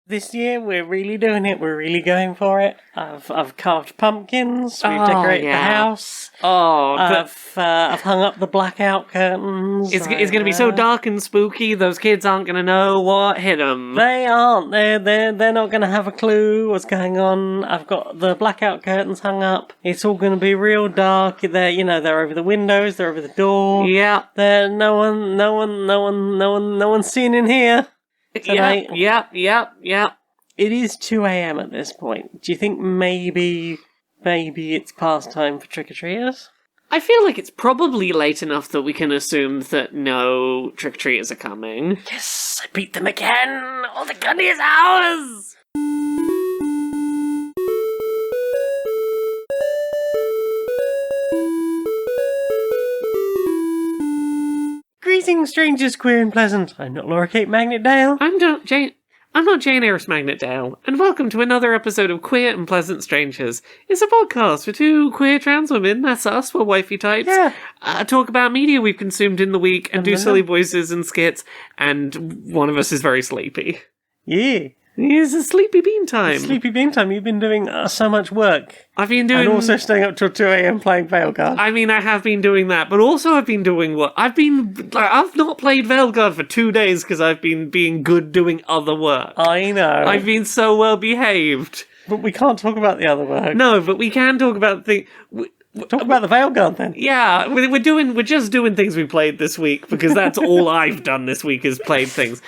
This year, we're really doing it. We're really going for it. I've carved pumpkins. We've decorated the house. I've hung up the blackout curtains. It's going to be so dark and spooky. Those kids aren't going to know what hit them. They aren't. They're not going to have a clue what's going on. I've got the blackout curtains hung up. It's all going to be real dark. They're over the windows. They're over the door. Yeah. No one's seen in here. Tonight. Yep. It is 2 a.m. at this point. Do you think maybe it's past time for trick-or-treaters? I feel like it's probably late enough that we can assume that no trick-or-treaters are coming. Yes, I beat them again! All the candy is ours! Greetings, strangers, queer and pleasant. I'm not Laura Kate Magnet-Dale. I'm not Jane Aerith Magnet-Dale, and welcome to another episode of Queer and Pleasant Strangers. It's a podcast for two queer trans women, that's us, we're wifey types, talk about media we've consumed in the week, and do silly voices and skits, and one of us is very sleepy. Yeah. It's a sleepy bean time. Sleepy bean time. You've been doing so much work. I've been doing... And also staying up till 2 a.m. playing Veilguard. I mean, I have been doing that, but also I've been doing what? I've not played Veilguard for 2 days because I've been being good doing other work. I know. I've been so well behaved. But we can't talk about the other work. No, but we can talk about the... Talk about the Veilguard then. Yeah, we're just doing things we played this week because that's all I've done this week is played things.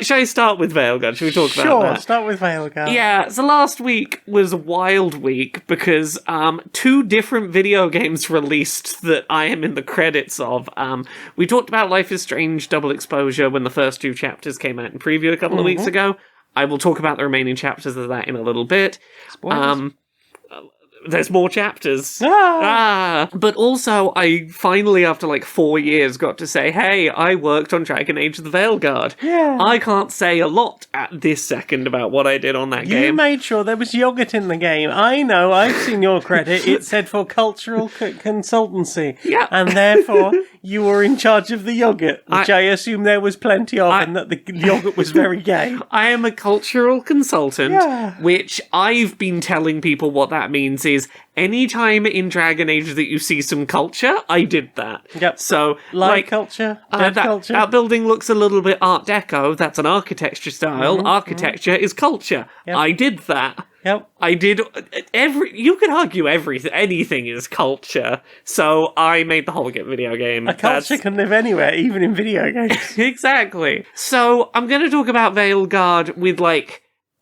Shall I start with Veilguard? Shall we talk about that? Sure, start with Veilguard. Yeah, so last week was a wild week because 2 different video games released that I am in the credits of. We talked about Life is Strange Double Exposure when the first 2 chapters came out in preview a couple of weeks ago. I will talk about the remaining chapters of that in a little bit. Spoilers. There's more chapters. But also, I finally, after 4 years, got to say, hey, I worked on Dragon Age the Veilguard. Yeah. I can't say a lot at this second about what I did on that game. You made sure there was yogurt in the game. I know, I've seen your credit. It said for cultural consultancy. Yeah. And therefore, you were in charge of the yogurt, which I assume there was plenty of, and that the yogurt was very gay. I am a cultural consultant, which I've been telling people what that means is any time in Dragon Age that you see some culture, I did that. Yep. So, culture, dead culture. That building looks a little bit Art Deco. That's an architecture style. Architecture is culture. Yep. I did that. Yep. I did you could argue anything is culture. So I made the whole video game. A culture can live anywhere, even in video games. Exactly. So I'm going to talk about Veilguard with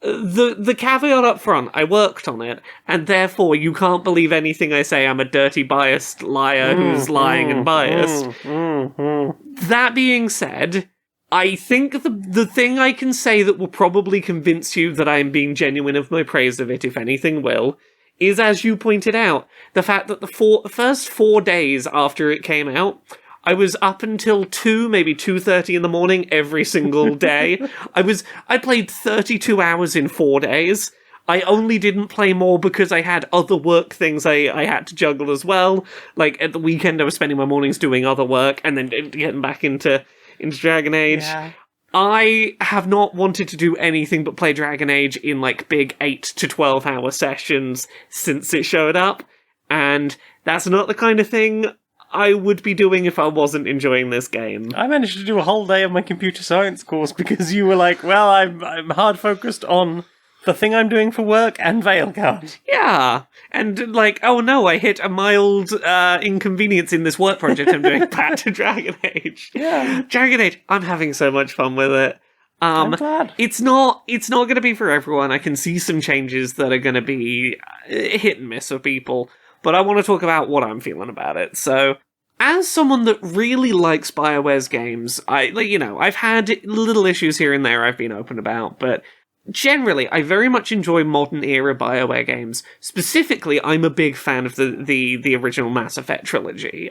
the caveat up front, I worked on it, and therefore you can't believe anything I say. I'm a dirty, biased liar who's lying and biased. That being said, I think the thing I can say that will probably convince you that I am being genuine of my praise of it, if anything will, is, as you pointed out, the fact that the first 4 days after it came out, I was up until 2, maybe 2:30 in the morning every single day. I played 32 hours in 4 days. I only didn't play more because I had other work things I had to juggle as well. At the weekend I was spending my mornings doing other work and then getting back into Dragon Age. Yeah. I have not wanted to do anything but play Dragon Age in big 8 to 12 hour sessions since it showed up. And that's not the kind of thing I would be doing if I wasn't enjoying this game. I managed to do a whole day of my computer science course because you were like, well, I'm hard focused on the thing I'm doing for work and Veilguard. Yeah. And oh no, I hit a mild inconvenience in this work project I'm doing back to Dragon Age. Yeah. Dragon Age, I'm having so much fun with it. I'm glad. It's not going to be for everyone. I can see some changes that are going to be hit and miss for people. But I want to talk about what I'm feeling about it. So, as someone that really likes BioWare's games, I've had little issues here and there I've been open about, but generally, I very much enjoy modern-era BioWare games. Specifically, I'm a big fan of the original Mass Effect trilogy.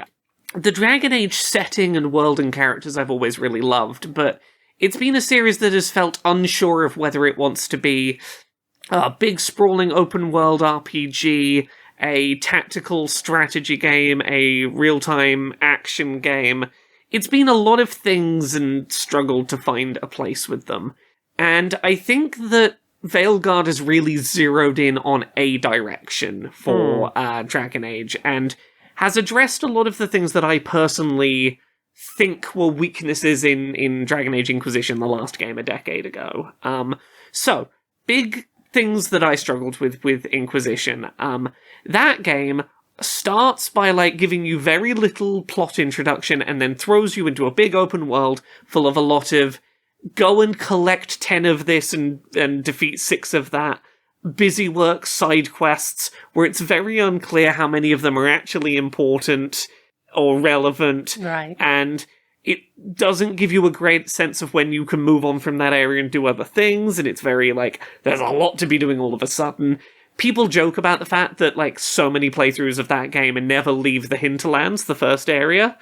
The Dragon Age setting and world and characters I've always really loved, but it's been a series that has felt unsure of whether it wants to be a big, sprawling, open-world RPG, a tactical strategy game, a real-time action game. It's been a lot of things and struggled to find a place with them. And I think that Veilguard has really zeroed in on a direction for Dragon Age, and has addressed a lot of the things that I personally think were weaknesses in Dragon Age Inquisition, the last game a decade ago. So, big things that I struggled with Inquisition. That game starts by, like, giving you very little plot introduction and then throws you into a big open world full of a lot of go and collect 10 of this and defeat 6 of that. Busy work side quests where it's very unclear how many of them are actually important or relevant. Right. And it doesn't give you a great sense of when you can move on from that area and do other things. And it's very, like, there's a lot to be doing all of a sudden. People joke about the fact that, like, so many playthroughs of that game and never leave the hinterlands, the first area.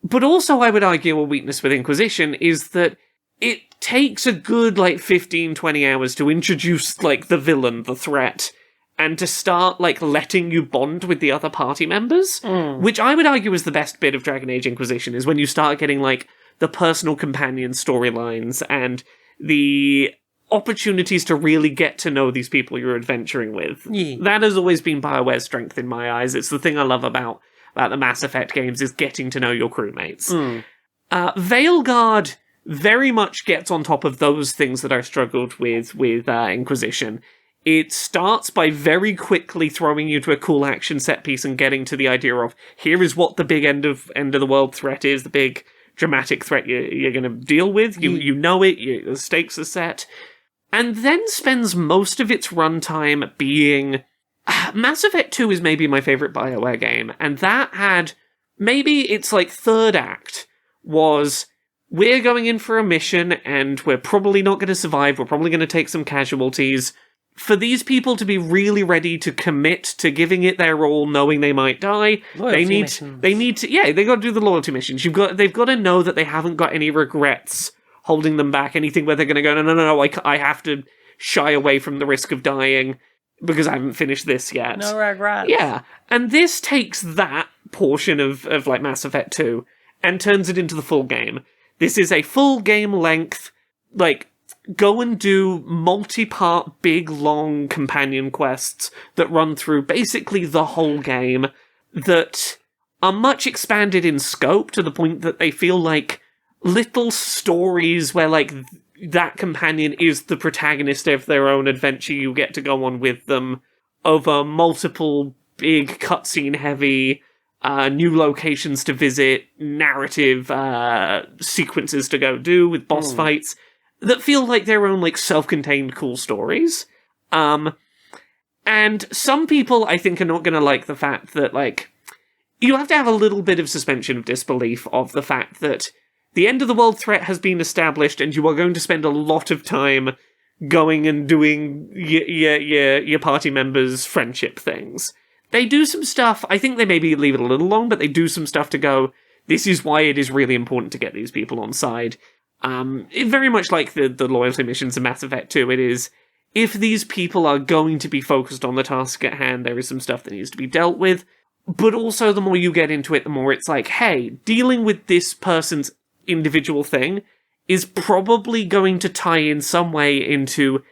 But also, I would argue a weakness with Inquisition is that it takes a good, like, 15, 20 hours to introduce, like, the villain, the threat, and to start, like, letting you bond with the other party members, which I would argue is the best bit of Dragon Age Inquisition, is when you start getting, like, the personal companion storylines and the opportunities to really get to know these people you're adventuring with. Yeah. That has always been BioWare's strength in my eyes. It's the thing I love about the Mass Effect games, is getting to know your crewmates. Veilguard very much gets on top of those things that I struggled with Inquisition. It starts by very quickly throwing you to a cool action set piece and getting to the idea of, here is what the big end of the world threat is, the big dramatic threat you're going to deal with. You know it, the stakes are set. And then spends most of its runtime being... Mass Effect 2 is maybe my favourite BioWare game, and that had... Maybe its, like, third act was... We're going in for a mission, and we're probably not going to survive, we're probably going to take some casualties. For these people to be really ready to commit to giving it their all, knowing they might die, they need to, they got to do the loyalty missions. They've got to know that they haven't got any regrets holding them back, anything where they're going to go, no, I have to shy away from the risk of dying because I haven't finished this yet. No regrets. Yeah, and this takes that portion of like Mass Effect 2 and turns it into the full game. This is a full game length, like, go and do multi-part, big, long companion quests that run through basically the whole game, that are much expanded in scope to the point that they feel like little stories where, like, that companion is the protagonist of their own adventure. You get to go on with them over multiple big cutscene heavy new locations to visit, narrative sequences to go do with boss fights that feel like their own, like, self-contained cool stories. And some people, I think, are not going to like the fact that, like, you have to have a little bit of suspension of disbelief of the fact that the end of the world threat has been established and you are going to spend a lot of time going and doing your party members' friendship things. They do some stuff, I think they maybe leave it a little long, but they do some stuff to go, this is why it is really important to get these people on side. It very much like the loyalty missions in Mass Effect 2, it is, if these people are going to be focused on the task at hand, there is some stuff that needs to be dealt with. But also, the more you get into it, the more it's like, hey, dealing with this person's individual thing is probably going to tie in some way into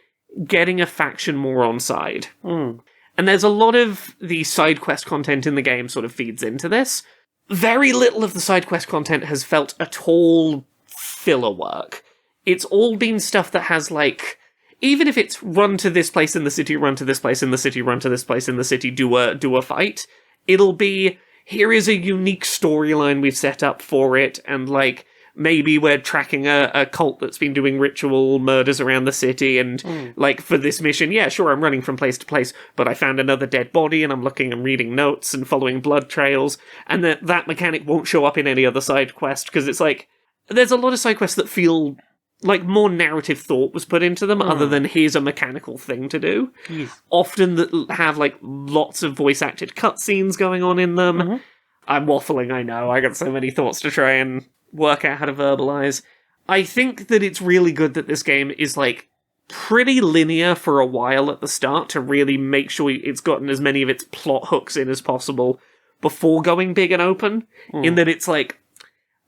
getting a faction more on side. And there's a lot of the side quest content in the game sort of feeds into this. Very little of the side quest content has felt at all filler work. It's all been stuff that has, like, even if it's run to this place in the city, run to this place in the city, run to this place in the city, do a fight, it'll be, here is a unique storyline we've set up for it, and, like, maybe we're tracking a cult that's been doing ritual murders around the city, and, like, for this mission, yeah, sure, I'm running from place to place, but I found another dead body, and I'm looking and reading notes and following blood trails, and that mechanic won't show up in any other side quest, because it's like, there's a lot of side quests that feel like more narrative thought was put into them, other than here's a mechanical thing to do. Often that have, like, lots of voice-acted cutscenes going on in them. I'm waffling, I know, I got so many thoughts to try and work out how to verbalize. I think that it's really good that this game is, like, pretty linear for a while at the start to really make sure it's gotten as many of its plot hooks in as possible before going big and open, in that it's like,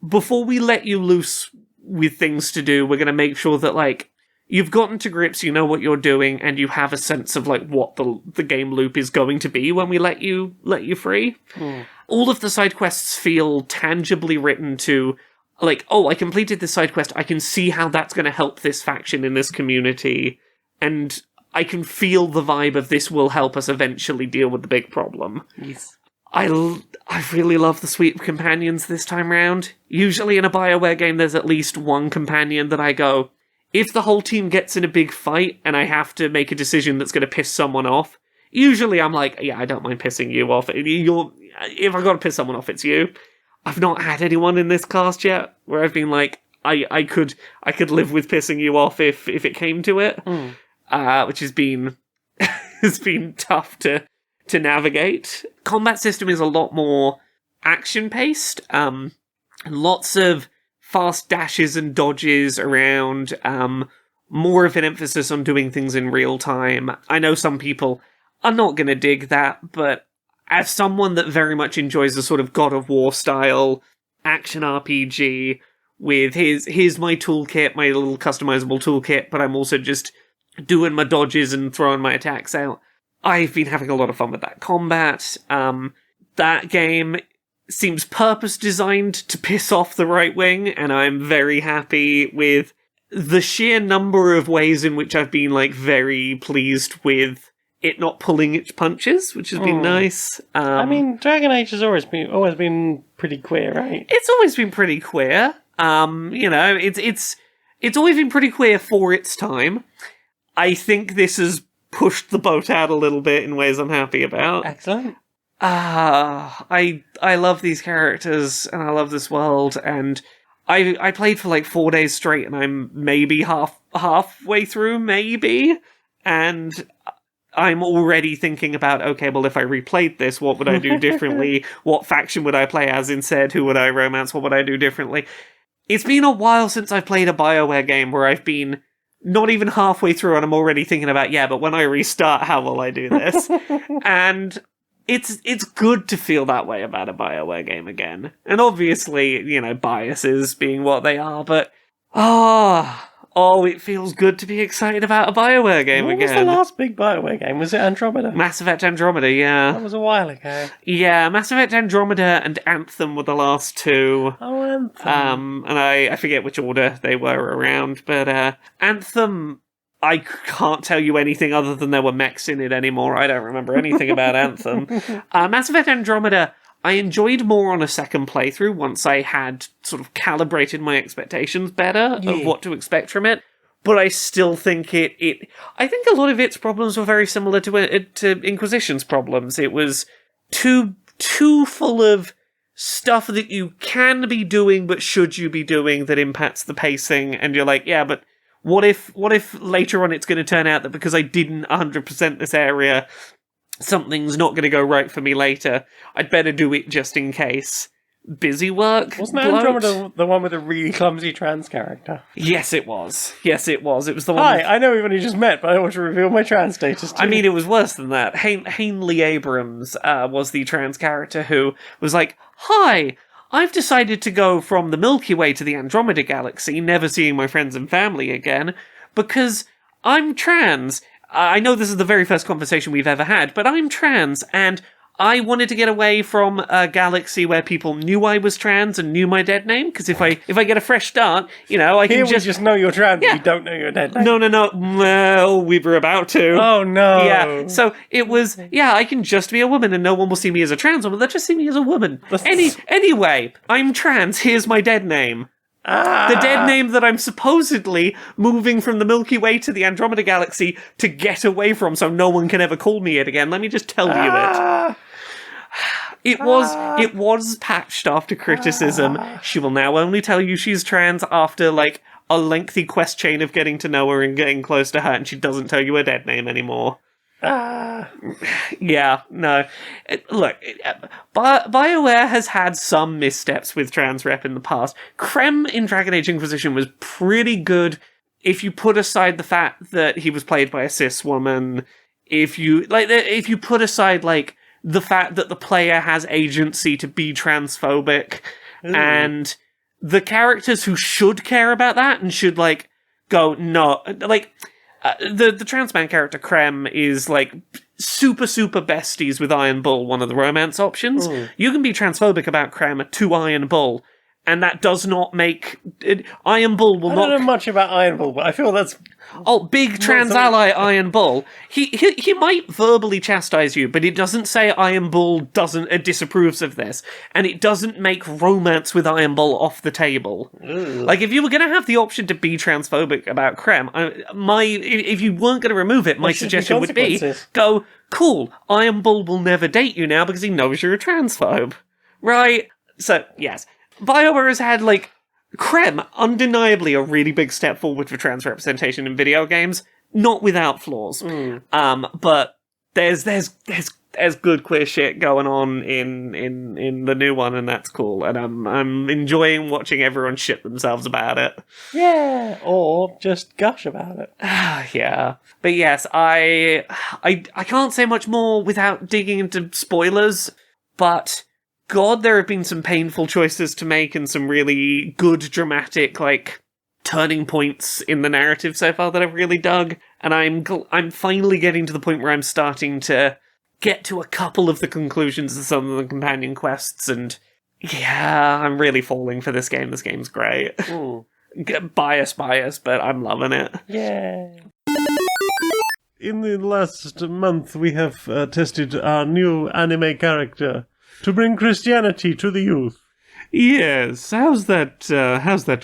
before we let you loose with things to do, we're going to make sure that, like, you've gotten to grips, you know what you're doing, and you have a sense of like what the game loop is going to be when we let you free. All of the side quests feel tangibly written to, like, oh, I completed this side quest, I can see how that's going to help this faction in this community, and I can feel the vibe of this will help us eventually deal with the big problem. Yes. I really love the suite of companions this time round. Usually in a BioWare game, there's at least one companion that I go, if the whole team gets in a big fight and I have to make a decision that's going to piss someone off, usually I'm like, yeah, I don't mind pissing you off. If I got to piss someone off, it's you. I've not had anyone in this cast yet where I've been like, I could live with pissing you off if it came to it, which has been has been tough to navigate. Combat system is a lot more action paced. Lots of fast dashes and dodges around. More of an emphasis on doing things in real time. I know some people are not going to dig that, but as someone that very much enjoys the sort of God of War style action RPG with here's my toolkit, my little customizable toolkit, but I'm also just doing my dodges and throwing my attacks out, I've been having a lot of fun with that combat. That game seems purpose-designed to piss off the right wing, and I'm very happy with the sheer number of ways in which I've been, like, very pleased with it not pulling its punches, which has been nice. I mean, Dragon Age has always been pretty queer, right? It's always been pretty queer. You know, it's always been pretty queer for its time. I think this has pushed the boat out a little bit in ways I'm happy about. Excellent. I love these characters, and I love this world, and I played for like 4 days straight, and I'm maybe halfway through, maybe, and I'm already thinking about, okay, well, if I replayed this, what would I do differently? What faction would I play as instead? Who would I romance? What would I do differently? It's been a while since I've played a BioWare game where I've been not even halfway through and I'm already thinking about, yeah, but when I restart, how will I do this? And it's good to feel that way about a BioWare game again. And obviously, you know, biases being what they are, but it feels good to be excited about a BioWare game again. What was the last big BioWare game? Was it Andromeda? Mass Effect Andromeda, yeah. That was a while ago. Yeah, Mass Effect Andromeda and Anthem were the last two. Oh, Anthem. And I forget which order they were around, but Anthem, I can't tell you anything other than there were mechs in it anymore. I don't remember anything about Anthem. Mass Effect Andromeda, I enjoyed more on a second playthrough once I had sort of calibrated my expectations better of what to expect from it. But I still think I think a lot of its problems were very similar to Inquisition's problems. It was too full of stuff that you can be doing, but should you be doing, that impacts the pacing, and you're like, yeah, but what if later on it's going to turn out that because I didn't 100% this area, something's not going to go right for me later. I'd better do it just in case. Busy work. Wasn't Andromeda the one with a really clumsy trans character? Yes, it was. It was the one. Hi, I know we've only just met, but I don't want to reveal my trans status to you. I mean, it was worse than that. Hainley Abrams was the trans character who was like, hi, I've decided to go from the Milky Way to the Andromeda Galaxy, never seeing my friends and family again, because I'm trans. I know this is the very first conversation we've ever had, but I'm trans, and I wanted to get away from a galaxy where people knew I was trans and knew my dead name, because if I get a fresh start, you know, I can just know you're trans, yeah. You don't know your dead name. No. Well, we were about to. Oh, no. Yeah, so it was, I can just be a woman and no one will see me as a trans woman, they'll just see me as a woman. Anyway, I'm trans, here's my dead name. The dead name that I'm supposedly moving from the Milky Way to the Andromeda Galaxy to get away from so no one can ever call me it again. Let me just tell you it. It was patched after criticism. She will now only tell you she's trans after, like, a lengthy quest chain of getting to know her and getting close to her, and she doesn't tell you her dead name anymore. Yeah, no. Look, BioWare has had some missteps with trans rep in the past. Krem in Dragon Age Inquisition was pretty good if you put aside the fact that he was played by a cis woman. If you put aside, like, the fact that the player has agency to be transphobic, and the characters who should care about that and should, like, go, no, like, the trans man character, Krem, is, like, super besties with Iron Bull, one of the romance options. You can be transphobic about Krem to Iron Bull, and that does not make... Iron Bull will not... I don't know much about Iron Bull, but I feel that's... Oh, big trans ally Iron Bull. He might verbally chastise you, but it doesn't say Iron Bull disapproves of this, and it doesn't make romance with Iron Bull off the table. Like, if you were going to have the option to be transphobic about Krem, if you weren't going to remove it, my suggestion would be, go, cool, Iron Bull will never date you now because he knows you're a transphobe. Right? So, yes. BioWare has had, like, Krem, undeniably a really big step forward for trans representation in video games, not without flaws. But there's good queer shit going on in the new one, and that's cool. And I'm enjoying watching everyone shit themselves about it. Yeah, or just gush about it. Yeah, but yes, I can't say much more without digging into spoilers. But God, there have been some painful choices to make and some really good dramatic, like, turning points in the narrative so far that I've really dug. And I'm finally getting to the point where I'm starting to get to a couple of the conclusions of some of the companion quests, and yeah, I'm really falling for this game. This game's great. Bias, but I'm loving it. Yeah. In the last month, we have tested our new anime character to bring Christianity to the youth. Yes, how's that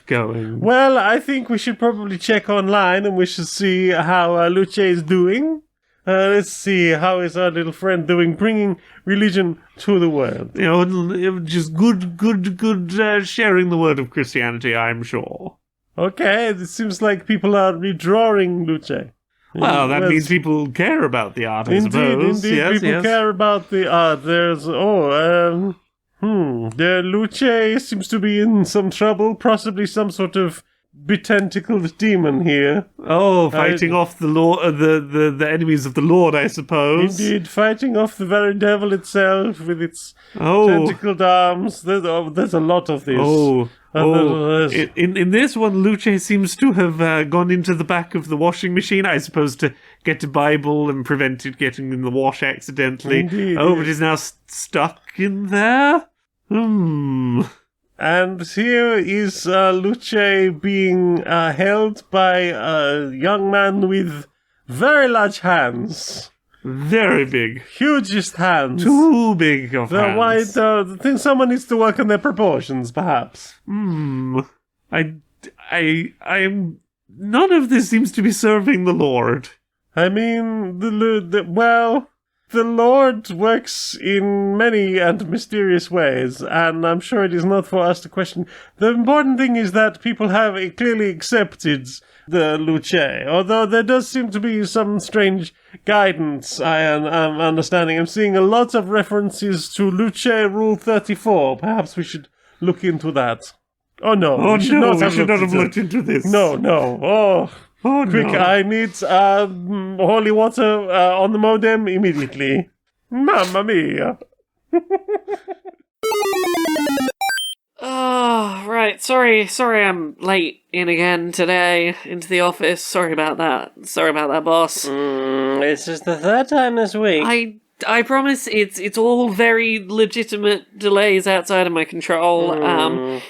going? Well, I think we should probably check online and we should see how Luce is doing. Let's see, how is our little friend doing, bringing religion to the world? You know, just good sharing the word of Christianity, I'm sure. Okay, it seems like people are redrawing Luce. Well, that means people care about the art, I suppose. Indeed, yes, people care about the art. There's, Luce seems to be in some trouble, possibly some sort of betentacled demon here. Oh, fighting off the Lord, the enemies of the Lord, I suppose. Indeed, fighting off the very devil itself with its tentacled arms. There's a lot of this. In this one, Luce seems to have gone into the back of the washing machine, I suppose, to get to Bible and prevent it getting in the wash accidentally. Indeed, but is now stuck in there? And here is Luce being held by a young man with very large hands. Very big. Hugest hands. Too big of hands. I think someone needs to work on their proportions, perhaps. I am... None of this seems to be serving the Lord. I mean, the Lord works in many and mysterious ways, and I'm sure it is not for us to question. The important thing is that people have clearly accepted the Luce, although there does seem to be some strange guidance I am understanding. I'm seeing a lot of references to Luce Rule 34. Perhaps we should look into that. Oh no, we should not have looked into this. No. Oh, quick, no. I need holy water on the modem immediately. Mamma mia. Oh, right. Sorry I'm late in again today into the office. Sorry about that, boss. It's just the third time this week. I promise it's all very legitimate delays outside of my control.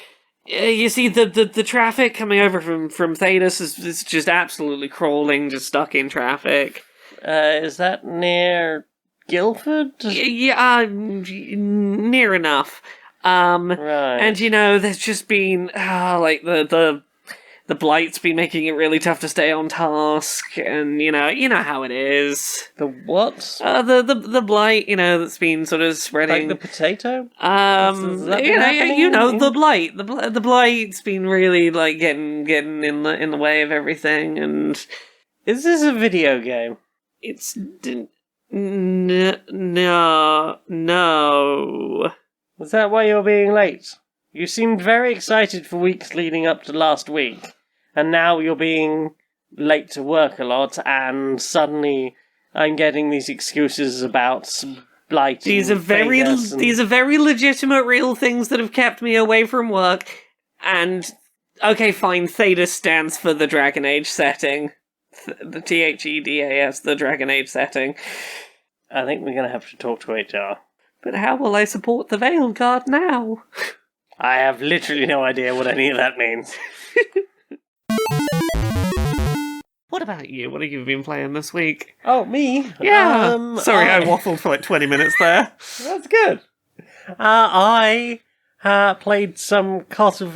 You see, the traffic coming over from Thetis is just absolutely crawling, just stuck in traffic. Is that near Guildford? Yeah, near enough. Right. And there's just been the Blight's been making it really tough to stay on task, and you know how it is. The what? The Blight, that's been sort of spreading. Like the potato? The Blight. The Blight's been really like getting in the way of everything, and Is this a video game? it's no. Was that why you're being late? You seemed very excited for weeks leading up to last week, and now you're being late to work a lot, and suddenly I'm getting these excuses about blight. These are very legitimate, real things that have kept me away from work, and Okay, fine. Theta stands for the Dragon Age setting. The THEDAS, the Dragon Age setting. I think we're going to have to talk to HR. But how will I support the Veilguard now? I have literally no idea what any of that means. What about you? What have you been playing this week? Oh, me? Yeah. Sorry, I waffled for like 20 minutes there. That's good. I played some some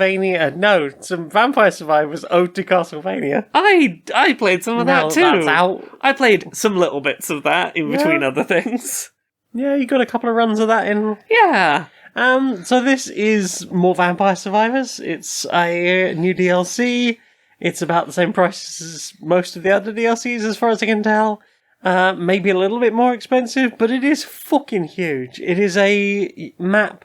Vampire Survivors Ode to Castlevania. I played some of that too. That's out. I played some little bits of that in between other things. Yeah, you got a couple of runs of that in. Yeah. So this is more Vampire Survivors. It's a new DLC. It's about the same price as most of the other DLCs, as far as I can tell. Maybe a little bit more expensive, but it is fucking huge. It is a map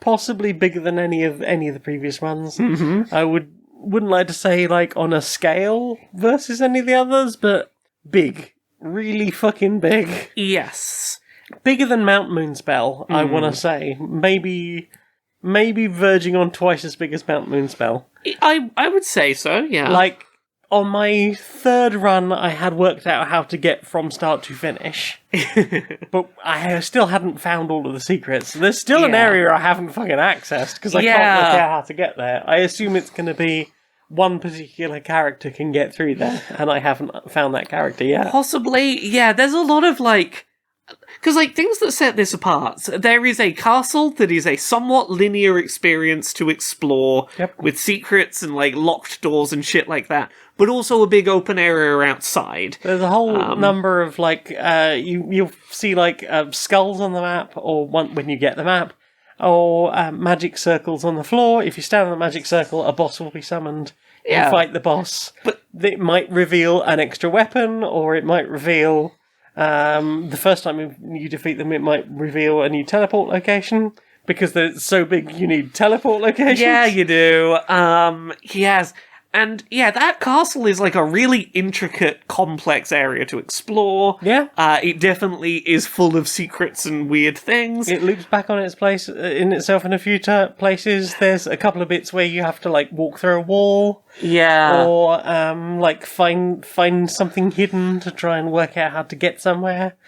possibly bigger than any of the previous ones. Mm-hmm. I wouldn't like to say like on a scale versus any of the others, but big, really fucking big. Yes. Bigger than Mount Moonspell, I want to say. Maybe verging on twice as big as Mount Moonspell. I would say so, yeah. Like, on my third run, I had worked out how to get from start to finish. But I still hadn't found all of the secrets. There's still an area I haven't fucking accessed, because I can't work out how to get there. I assume it's going to be one particular character can get through there, and I haven't found that character yet. Possibly, yeah, there's a lot of, like... Because, like, things that set this apart, there is a castle that is a somewhat linear experience to explore, with secrets and, like, locked doors and shit like that, but also a big open area outside. There's a whole number of, like, you'll see, like, skulls on the map, or when you get the map, or magic circles on the floor. If you stand on the magic circle, a boss will be summoned. You fight the boss. But it might reveal an extra weapon, or it might reveal... the first time you defeat them, it might reveal a new teleport location. Because they're so big, you need teleport locations. Yeah, you do. Yes. And, yeah, that castle is, like, a really intricate, complex area to explore. Yeah. It definitely is full of secrets and weird things. It loops back on its place in itself in a few places. There's a couple of bits where you have to, like, walk through a wall. Yeah. Or, like, find something hidden to try and work out how to get somewhere.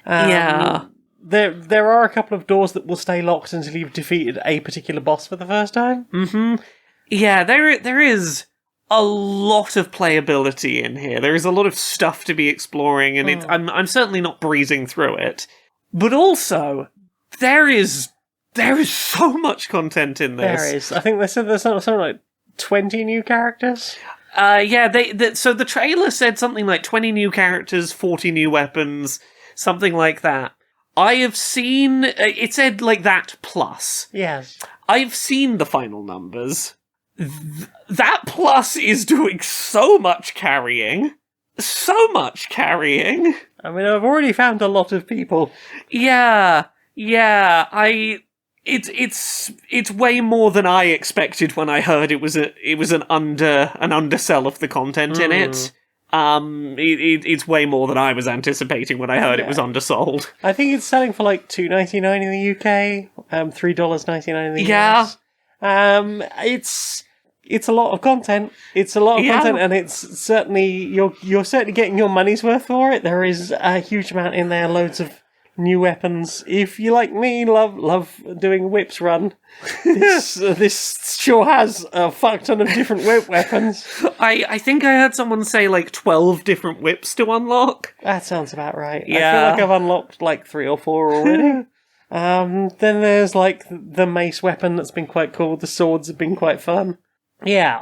Yeah. There are a couple of doors that will stay locked until you've defeated a particular boss for the first time. Mm-hmm. Yeah, there is a lot of playability in here. There is a lot of stuff to be exploring, and I'm certainly not breezing through it. But also, there is so much content in this. There is. I think they said there's something like 20 new characters. Yeah, so the trailer said something like 20 new characters, 40 new weapons, something like that. I have seen... it said like that plus. Yes. I've seen the final numbers. That plus is doing so much carrying. So much carrying. I mean, I've already found a lot of people. Yeah. It's way more than I expected when I heard it was an undersell of the content in it. It's way more than I was anticipating when I heard it was undersold. I think it's selling for like $2.99 in the UK, $3.99 in the US. It's a lot of content. It's a lot of content, and it's certainly you're certainly getting your money's worth for it. There is a huge amount in there, loads of new weapons. If you like me, love doing a whips run, this sure has a fuck ton of different whip weapons. I think I heard someone say like 12 different whips to unlock. That sounds about right. Yeah. I feel like I've unlocked like 3 or 4 already. Then there's like the mace weapon that's been quite cool. The swords have been quite fun. Yeah,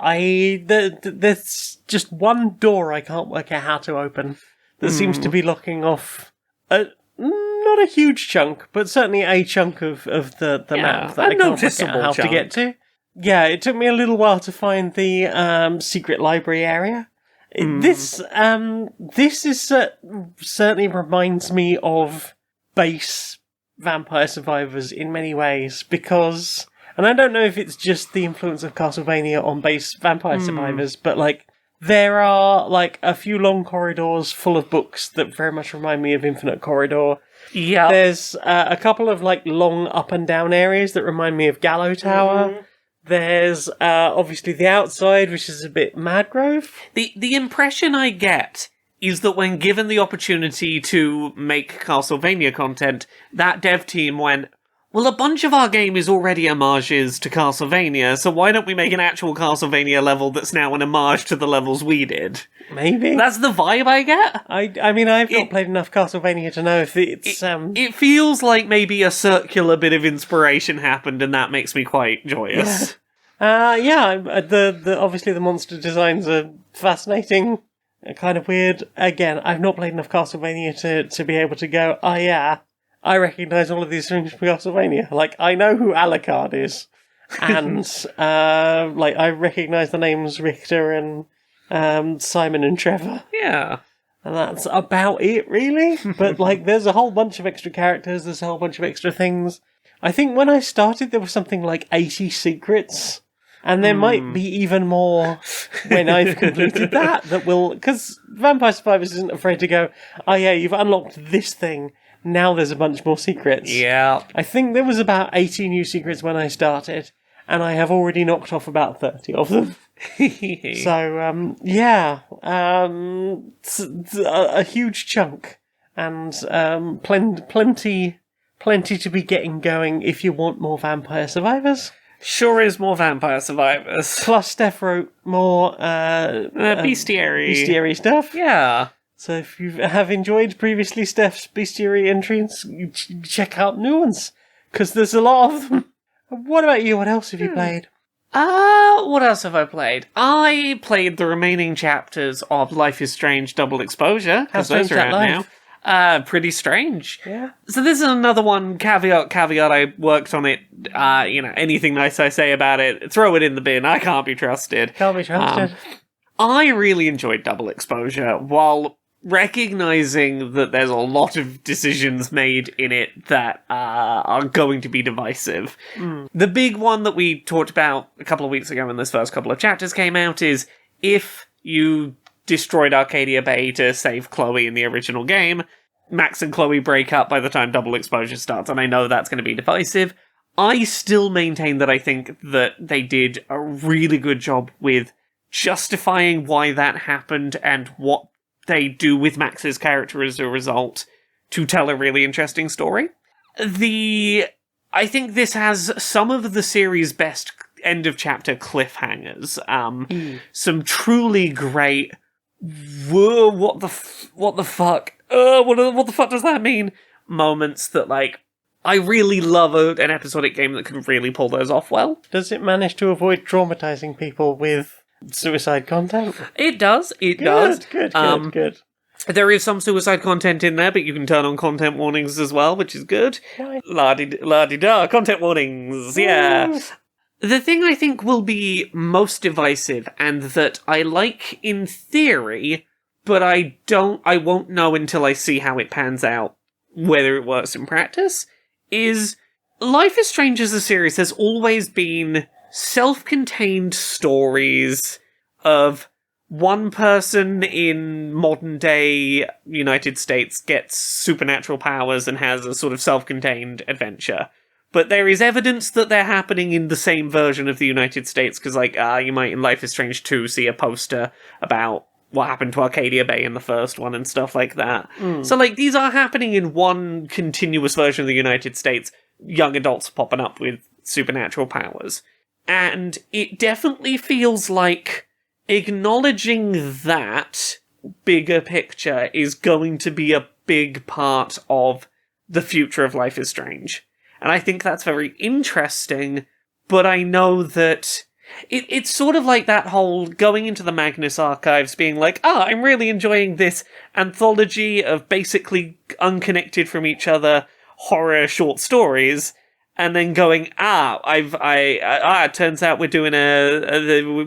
there's just one door I can't work out how to open that seems to be locking off not a huge chunk, but certainly a chunk of the map that I can't work out how to get to. Yeah, it took me a little while to find the secret library area. This is certainly reminds me of base Vampire Survivors in many ways, because, and I don't know if it's just the influence of Castlevania on base Vampire Survivors, but like there are like a few long corridors full of books that very much remind me of Infinite Corridor. Yeah. There's a couple of like long up and down areas that remind me of Gallow Tower. There's obviously the outside, which is a bit Mad Grove. The impression I get is that when given the opportunity to make Castlevania content, that dev team went, well, a bunch of our game is already homages to Castlevania, so why don't we make an actual Castlevania level that's now an homage to the levels we did? Maybe. That's the vibe I get. I mean, I've not played enough Castlevania to know if it's... It feels like maybe a circular bit of inspiration happened, and that makes me quite joyous. The obviously the monster designs are fascinating, kind of weird. Again, I've not played enough Castlevania to be able to go, oh yeah, I recognise all of these things from Castlevania. Like, I know who Alucard is, and I recognise the names Richter and Simon and Trevor. Yeah. And that's about it, really. But, there's a whole bunch of extra characters, there's a whole bunch of extra things. I think when I started, there was something like 80 secrets. And there might be even more when I've completed that will... Because Vampire Survivors isn't afraid to go, oh yeah, you've unlocked this thing, now there's a bunch more secrets. Yeah. I think there was about 80 new secrets when I started, and I have already knocked off about 30 of them. So, a huge chunk, and plenty to be getting going if you want more Vampire Survivors. Sure is more Vampire Survivors. Plus, Steph wrote more bestiary stuff. Yeah. So if you have enjoyed previously Steph's bestiary entries, check out new ones, because there's a lot of them. What about you? What else have you played? What else have I played? I played the remaining chapters of Life is Strange Double Exposure, because those are out now. Pretty strange. Yeah. So this is another one, caveat, I worked on it, anything nice I say about it, throw it in the bin, I can't be trusted. Can't be trusted. I really enjoyed Double Exposure, while recognizing that there's a lot of decisions made in it that are going to be divisive. The big one that we talked about a couple of weeks ago when this first couple of chapters came out is, if you destroyed Arcadia Bay to save Chloe in the original game, Max and Chloe break up by the time Double Exposure starts, and I know that's going to be divisive. I still maintain that I think that they did a really good job with justifying why that happened and what they do with Max's character as a result to tell a really interesting story. I think this has some of the series' best end of chapter cliffhangers. Some truly great, whoa, what the fuck? What the fuck does that mean? Moments that, I really love an episodic game that can really pull those off well. Does it manage to avoid traumatizing people with suicide content? It does. It does. Good. There is some suicide content in there, but you can turn on content warnings as well, which is good. La-di-da, content warnings, yeah. The thing I think will be most divisive, and that I like in theory, but I won't know until I see how it pans out, whether it works in practice, is Life is Strange as a series has always been self-contained stories of one person in modern-day United States gets supernatural powers and has a sort of self-contained adventure. But there is evidence that they're happening in the same version of the United States, because, you might in Life is Strange 2 see a poster about what happened to Arcadia Bay in the first one and stuff like that. So, these are happening in one continuous version of the United States, young adults popping up with supernatural powers. And it definitely feels like acknowledging that bigger picture is going to be a big part of the future of Life is Strange. And I think that's very interesting, but I know that it's sort of like that whole going into the Magnus archives being like, I'm really enjoying this anthology of basically unconnected from each other horror short stories, and then going, it turns out we're doing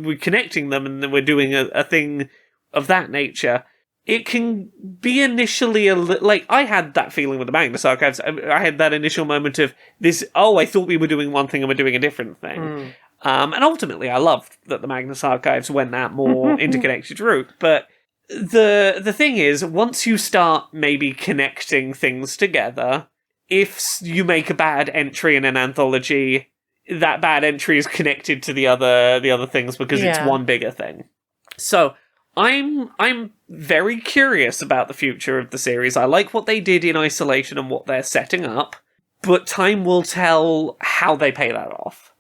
we're connecting them, and then we're doing a thing of that nature. It can be initially I had that feeling with the Magnus Archives. I had that initial moment of this, I thought we were doing one thing and we're doing a different thing. And ultimately I loved that the Magnus Archives went that more interconnected route. But the thing is, once you start maybe connecting things together, if you make a bad entry in an anthology, that bad entry is connected to the other things because it's Yeah. one bigger thing. So I'm very curious about the future of the series. I like what they did in isolation and what they're setting up, but time will tell how they pay that off.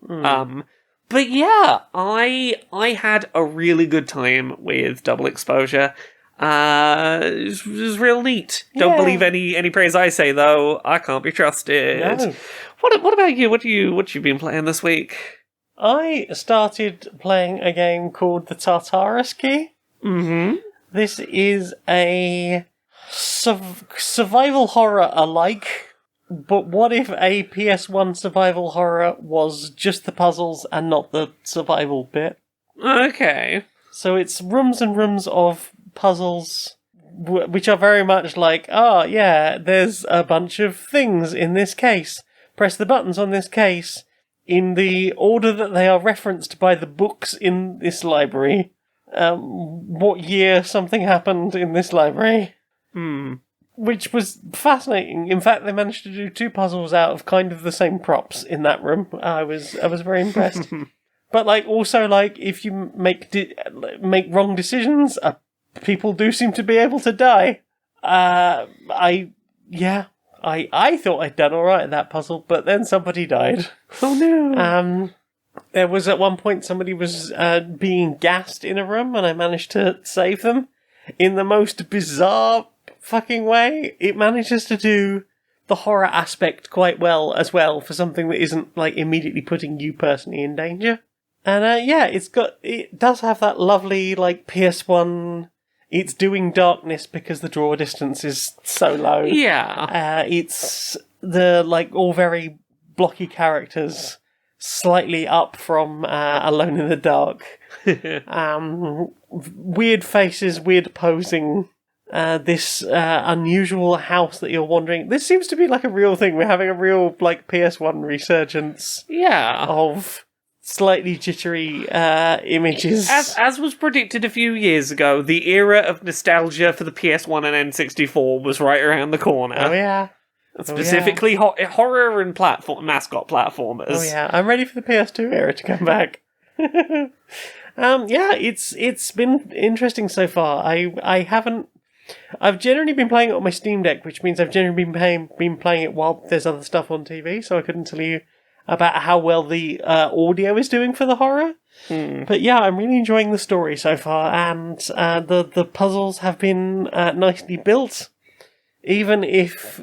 But yeah, I had a really good time with Double Exposure. It was real neat. Don't Yeah. believe any praise I say though. I can't be trusted. No. What about you? What you been playing this week? I started playing a game called the Tartarus Key. Mm-hmm. This is a survival horror alike, but what if a PS1 survival horror was just the puzzles and not the survival bit? Okay. So it's rooms and rooms of puzzles, which are very much like, oh yeah, there's a bunch of things in this case. Press the buttons on this case in the order that they are referenced by the books in this library. What year something happened in this library. Which was fascinating. In fact, they managed to do 2 puzzles out of kind of the same props in that room. I was very impressed. But also if you make wrong decisions, people do seem to be able to die. I thought I'd done all right at that puzzle, but then somebody died. Oh no. There was at one point somebody was being gassed in a room, and I managed to save them in the most bizarre fucking way. It manages to do the horror aspect quite well as well for something that isn't immediately putting you personally in danger. And it does have that lovely PS1. It's doing darkness because the draw distance is so low. Yeah. It's the all very blocky characters, slightly up from Alone in the Dark. Weird faces, weird posing. This unusual house that you're wandering. This seems to be a real thing. We're having a real PS1 resurgence. Yeah. Of slightly jittery images. As was predicted a few years ago, the era of nostalgia for the PS1 and N64 was right around the corner. Oh yeah. Specifically horror and mascot platformers. Oh yeah, I'm ready for the PS2 era to come back. It's been interesting so far. I've generally been playing it on my Steam Deck, which means I've generally been playing it while there's other stuff on TV, so I couldn't tell you about how well the audio is doing for the horror. But yeah, I'm really enjoying the story so far, and the puzzles have been nicely built. Even if,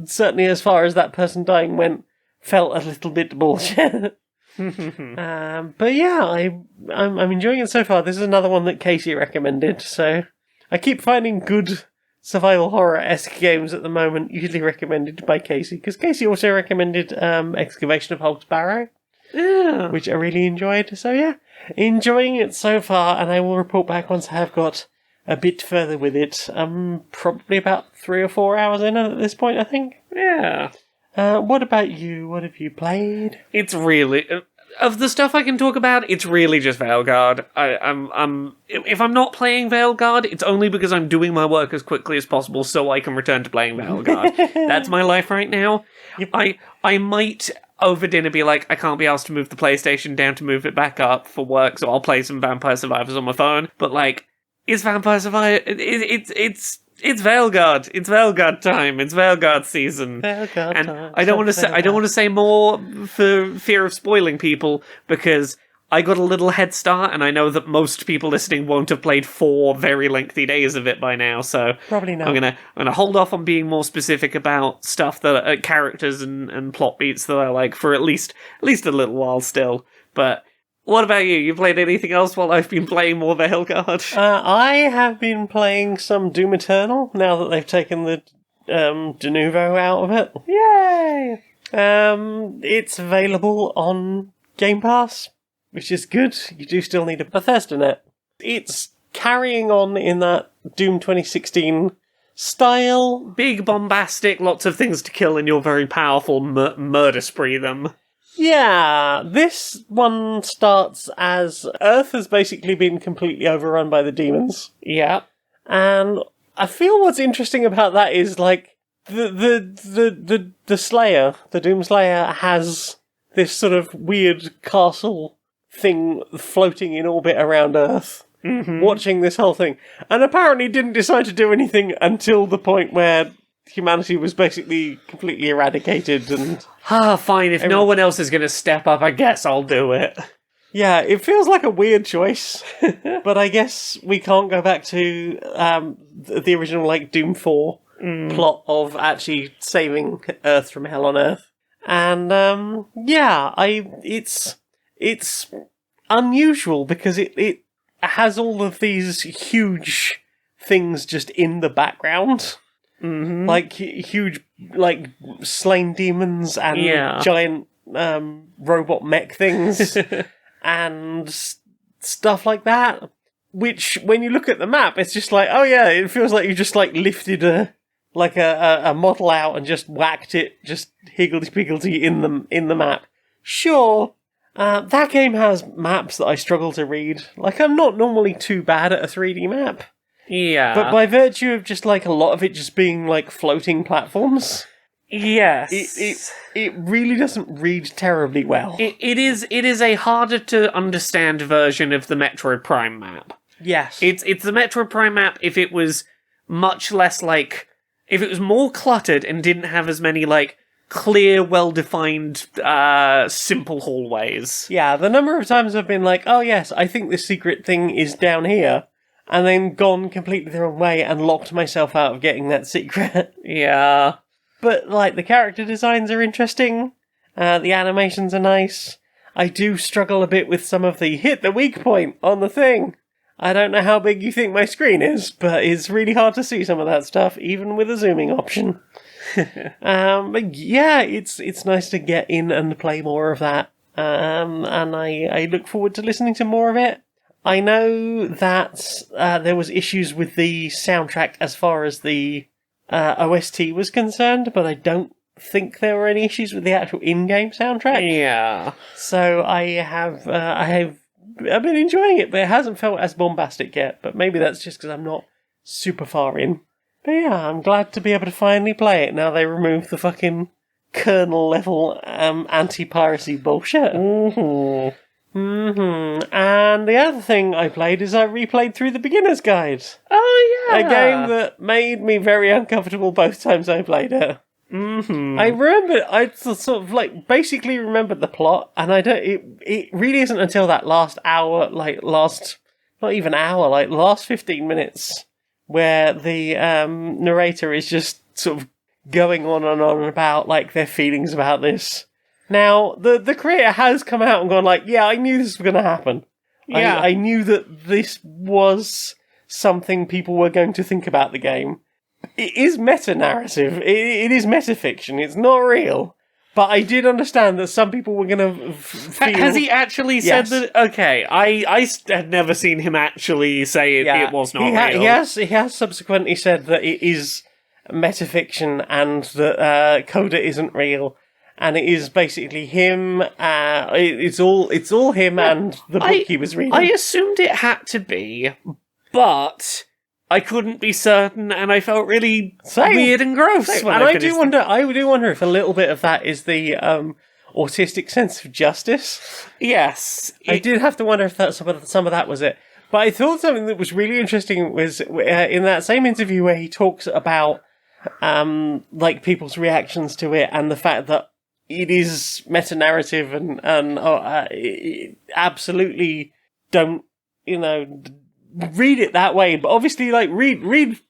certainly as far as that person dying went, felt a little bit bullshit. But yeah, I'm enjoying it so far. This is another one that Casey recommended, so I keep finding good survival horror-esque games at the moment, usually recommended by Casey, because Casey also recommended Excavation of Hogg's Barrow, which I really enjoyed. So yeah, enjoying it so far, and I will report back once I have got a bit further with it. I'm probably about 3 or 4 hours in at this point, I think. Yeah. What about you? What have you played? It's really... of the stuff I can talk about, it's really just Veilguard. If I'm not playing Veilguard, it's only because I'm doing my work as quickly as possible so I can return to playing Veilguard. That's my life right now. Yep. I might over dinner be like, I can't be asked to move the PlayStation down to move it back up for work, so I'll play some Vampire Survivors on my phone. But it's Vampire Survivor. It's Veilguard. It's Veilguard time. It's Veilguard season. Veilguard and time. I don't want to say more for fear of spoiling people, because I got a little head start, and I know that most people listening won't have played 4 very lengthy days of it by now. So Probably not. I'm gonna hold off on being more specific about stuff that characters and plot beats that I like for at least a little while still. But what about you? You played anything else while I've been playing more Veilguard? I have been playing some Doom Eternal, now that they've taken the de novo out of it. Yay! It's available on Game Pass, which is good. You do still need a Bethesda net. It's carrying on in that Doom 2016 style. Big, bombastic, lots of things to kill, and you're very powerful murder spree them. Yeah, this one starts as Earth has basically been completely overrun by the demons. Yeah. And I feel what's interesting about that is the Slayer, the Doom Slayer, has this sort of weird castle thing floating in orbit around Earth, watching this whole thing, and apparently didn't decide to do anything until the point where humanity was basically completely eradicated. And Fine, if no one else is going to step up, I guess I'll do it. yeah, it feels like a weird choice, but I guess we can't go back to the original like Doom 4 plot of actually saving Earth from hell on Earth. And it's unusual because it has all of these huge things just in the background. Like huge, like slain demons and giant robot mech things and stuff like that. Which, when you look at the map, it's just like, oh yeah, it feels like you just like lifted a model out and just whacked it, just higgledy-piggledy in the map. Sure, that game has maps that I struggle to read. Like, I'm not normally too bad at a 3D map. Yeah. But by virtue of just like a lot of it just being like floating platforms, yes, it really doesn't read terribly well. It is a harder to understand version of the Metroid Prime map. Yes. It's the Metroid Prime map if it was much less like, if it was more cluttered and didn't have as many like clear, well-defined, simple hallways. Yeah, the number of times I've been like, oh yes, I think this secret thing is down here, and then gone completely the wrong way and locked myself out of getting that secret. Yeah. But, like, the character designs are interesting, the animations are nice. I do struggle a bit with some of the hit the weak point on the thing. I don't know how big you think my screen is, but it's really hard to see some of that stuff, even with a zooming option. But yeah, it's nice to get in and play more of that. And I look forward to listening to more of it. I know that there was issues with the soundtrack as far as the OST was concerned, but I don't think there were any issues with the actual in-game soundtrack. Yeah. So I've been enjoying it, but it hasn't felt as bombastic yet. But maybe that's just because I'm not super far in. But yeah, I'm glad to be able to finally play it now they removed the fucking kernel level anti-piracy bullshit. And the other thing I played is I replayed through the Beginner's Guide. Oh, yeah. A game that made me very uncomfortable both times I played it. I sort of like basically remembered the plot, and it really isn't until that last hour, not even hour, like last 15 minutes, where the narrator is just sort of going on and on about like their feelings about this. Now, the creator has come out and gone like, yeah, I knew this was going to happen. Yeah. I knew that this was something people were going to think about the game. It is meta-narrative. It is metafiction. It's not real. But I did understand that some people were going to feel... Has he actually said that? Okay, I had never seen him actually say it was not real. He has subsequently said that it is metafiction and that Coda isn't real. And it is basically him. It's all him and the book he was reading. I assumed it had to be, but I couldn't be certain, and I felt really weird and gross. I do wonder if a little bit of that is the autistic sense of justice. Yes, I did have to wonder if that some of that was it. But I thought something that was really interesting was in that same interview where he talks about like people's reactions to it and the fact that it is meta-narrative and absolutely don't, read it that way. But obviously, like, read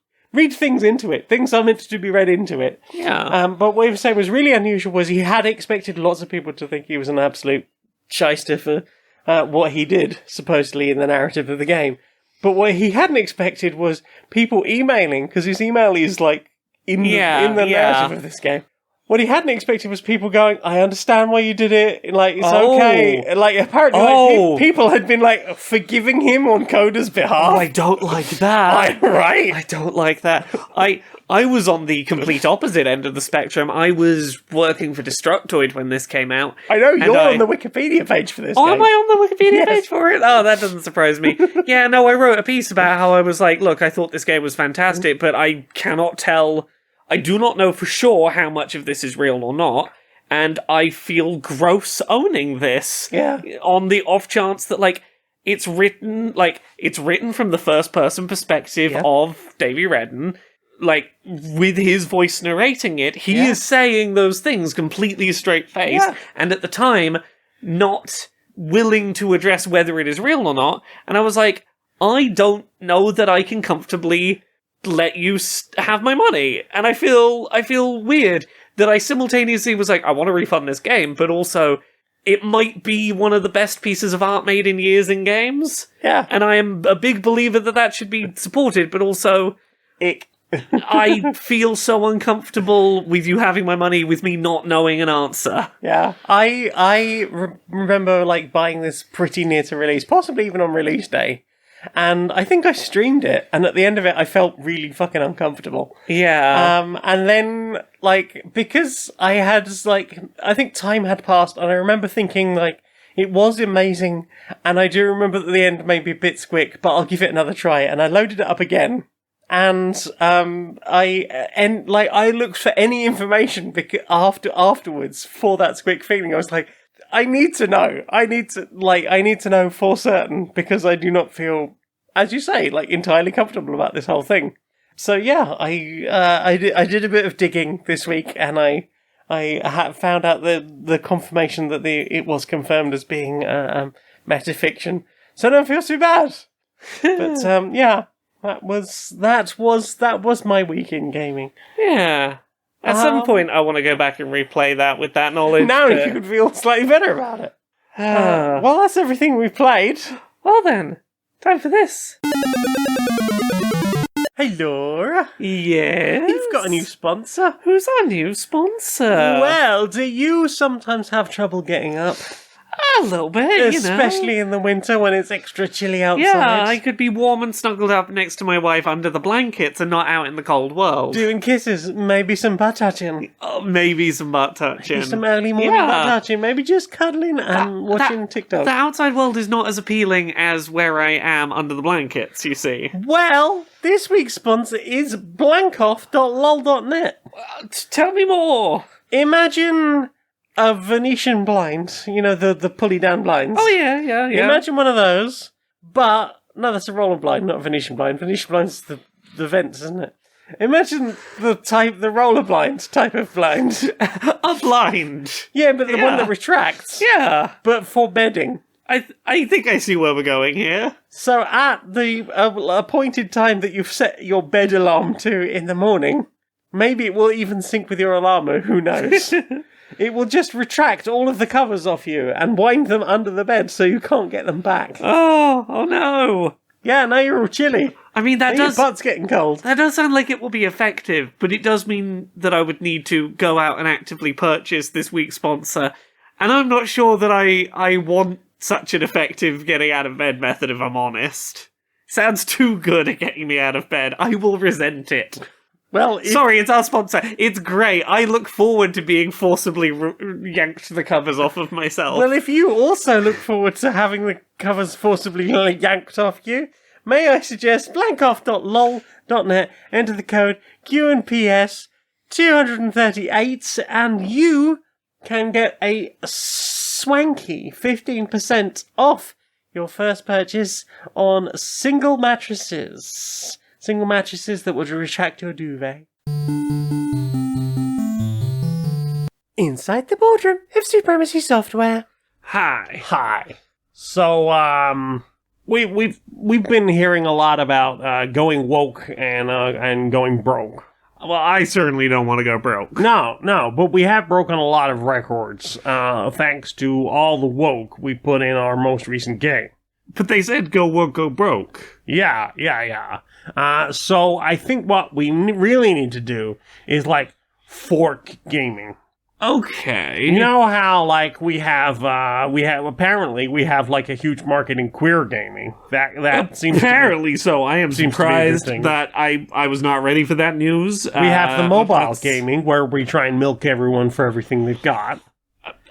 things into it. Things are meant to be read into it. Yeah. But what he was saying was really unusual was he had expected lots of people to think he was an absolute shyster for what he did, supposedly, in the narrative of the game. But what he hadn't expected was people emailing, because his email is, like, in the narrative of this game. What he hadn't expected was people going, I understand why you did it, like, it's okay. Like, apparently, people had been, like, forgiving him on Coda's behalf. Oh, I don't like that. Right? I don't like that. I was on the complete opposite end of the spectrum. I was working for Destructoid when this came out. I know, you're on the Wikipedia page for this game. Am I on the Wikipedia page for it? Oh, that doesn't surprise me. Yeah, no, I wrote a piece about how I was like, look, I thought this game was fantastic, but I cannot tell... I do not know for sure how much of this is real or not, and I feel gross owning this. Yeah. On the off chance that, like, it's written from the first person perspective of Davy Redden, like, with his voice narrating it. He is saying those things completely straight-faced, and at the time, not willing to address whether it is real or not, and I was like, I don't know that I can comfortably let you have my money, and I feel weird that I simultaneously was like, I want to refund this game, but also, it might be one of the best pieces of art made in years in games. Yeah. And I am a big believer that should be supported, but also, I feel so uncomfortable with you having my money, with me not knowing an answer. Yeah. I remember, like, buying this pretty near to release, possibly even on release day. And I think I streamed it, and at the end of it, I felt really fucking uncomfortable. Yeah. And then, like, because I had, like, I think time had passed, and I remember thinking, like, it was amazing, and I do remember that the end may be a bit squick, but I'll give it another try, and I loaded it up again, and, I looked for any information afterwards for that squick feeling. I was like, I need to know. I need to know for certain, because I do not feel, as you say, like, entirely comfortable about this whole thing. So yeah, I did a bit of digging this week, and I found out the confirmation that it was confirmed as being metafiction. So I don't feel too bad. But yeah, that was my week in gaming. Yeah. At some point, I want to go back and replay that with that knowledge. Now you could feel slightly better about it. Well, that's everything we've played. Well then, time for this. Hey, Laura. Yes? You've got a new sponsor. Who's our new sponsor? Well, do you sometimes have trouble getting up? A little bit, Especially in the winter when it's extra chilly outside. Yeah, I could be warm and snuggled up next to my wife under the blankets and not out in the cold world. Doing kisses, maybe some butt touching. Oh, maybe some butt touching. Maybe some early morning butt touching. Maybe just cuddling and watching TikTok. The outside world is not as appealing as where I am under the blankets, you see. Well, this week's sponsor is blankoff.lol.net. Tell me more. Imagine a Venetian blind, the pulley down blinds. Oh, yeah. Imagine one of those, but, no, that's a roller blind, not a Venetian blind. Venetian blind's the vents, isn't it? Imagine the roller blind type of blind. A blind. Yeah, but the one that retracts. Yeah. But for bedding. I think I see where we're going here. So at the appointed time that you've set your bed alarm to in the morning, maybe it will even sync with your alarmer, who knows? It will just retract all of the covers off you and wind them under the bed so you can't get them back. Oh no. Yeah, now you're all chilly. I mean, your butt's getting cold. That does sound like it will be effective, but it does mean that I would need to go out and actively purchase this week's sponsor. And I'm not sure that I want such an effective getting out of bed method, if I'm honest. Sounds too good at getting me out of bed. I will resent it. Well, sorry, it's our sponsor. It's great. I look forward to being forcibly yanked the covers off of myself. Well, if you also look forward to having the covers forcibly yanked off you, may I suggest blankoff.lol.net, enter the code Q&PS 238, and you can get a swanky 15% off your first purchase on single mattresses. Single mattresses that would retract your duvet. Inside the boardroom of Supremacy Software. Hi. So, we've been hearing a lot about going woke and going broke. Well, I certainly don't want to go broke. No, but we have broken a lot of records, thanks to all the woke we put in our most recent game. But they said go woke, go broke. Yeah. So I think what we really need to do is, like, fork gaming. Okay. You know how, like, we have apparently we have, like, a huge market in queer gaming. That seems apparently so. I am surprised thing. that I was not ready for that news. We have the mobile gaming where we try and milk everyone for everything they've got.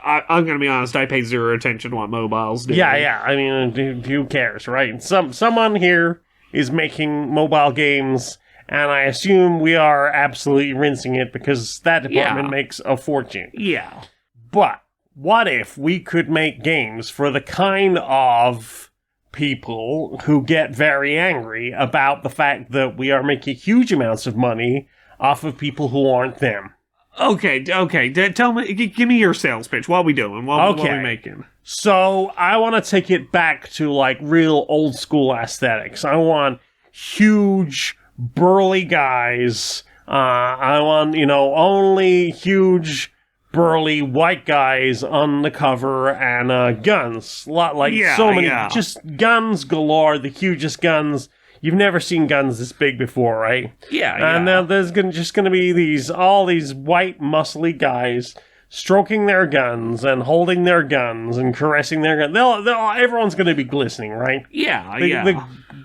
I'm going to be honest, I pay zero attention to what mobiles do. Yeah, I mean, who cares, right? Someone here is making mobile games, and I assume we are absolutely rinsing it because that department makes a fortune. Yeah. But what if we could make games for the kind of people who get very angry about the fact that we are making huge amounts of money off of people who aren't them? Okay. Tell me, give me your sales pitch. What are we doing? What are we making? So I want to take it back to like real old school aesthetics. I want huge, burly guys. I want, only huge, burly white guys on the cover and guns. Just guns galore, the hugest guns. You've never seen guns this big before, right? Yeah. And now there's just going to be all these white, muscly guys stroking their guns and holding their guns and caressing their guns. Everyone's going to be glistening, right? Yeah. The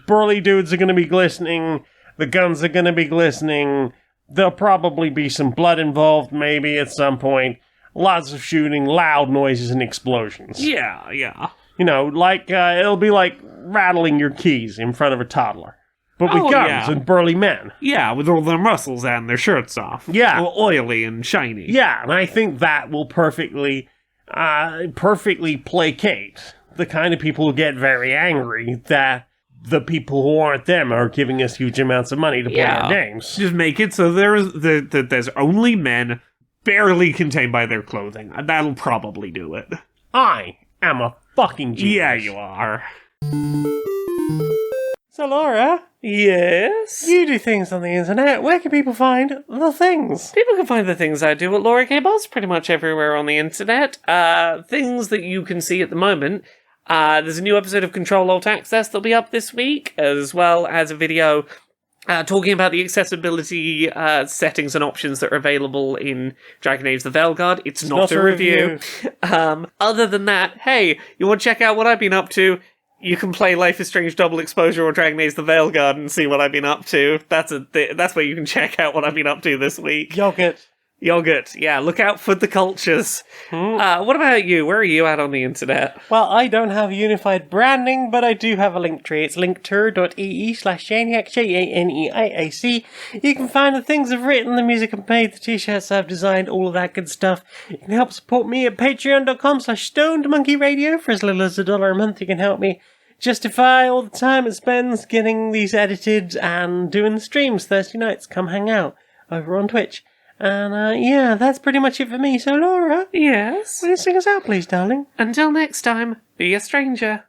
burly dudes are going to be glistening. The guns are going to be glistening. There'll probably be some blood involved, maybe, at some point. Lots of shooting, loud noises, and explosions. Yeah. It'll be like rattling your keys in front of a toddler. But with guns and burly men. Yeah, with all their muscles and their shirts off. Yeah. All oily and shiny. Yeah, and I think that will perfectly placate the kind of people who get very angry that the people who aren't them are giving us huge amounts of money to play our games. Just make it so there's only men barely contained by their clothing. That'll probably do it. I am a fucking genius. Yeah, you are. So, Laura, Yes? you do things on the internet. Where can people find the things? People can find the things I do at Laura K. Boss pretty much everywhere on the internet. Things that you can see at the moment. There's a new episode of Control Alt Access that'll be up this week, as well as a video talking about the accessibility settings and options that are available in Dragon Age the Veilguard. It's not a review. Other than that, hey, you want to check out what I've been up to? You can play Life is Strange Double Exposure or Dragon Age the Veilguard and see what I've been up to. That's where you can check out what I've been up to this week. Yogurt, yeah, look out for the cultures. What about you? Where are you at on the internet? Well, I don't have unified branding, but I do have a link tree. It's linktree.ee/Janiac, Janiac. You can find the things I've written, the music I've made, the t-shirts I've designed, all of that good stuff. You can help support me at patreon.com/stonedmonkeyradio. For as little as $1 a month, you can help me justify all the time it spends getting these edited and doing the streams Thursday nights. Come hang out over on Twitch. And, that's pretty much it for me. So, Laura, Yes? will you sing us out, please, darling? Until next time, be a stranger.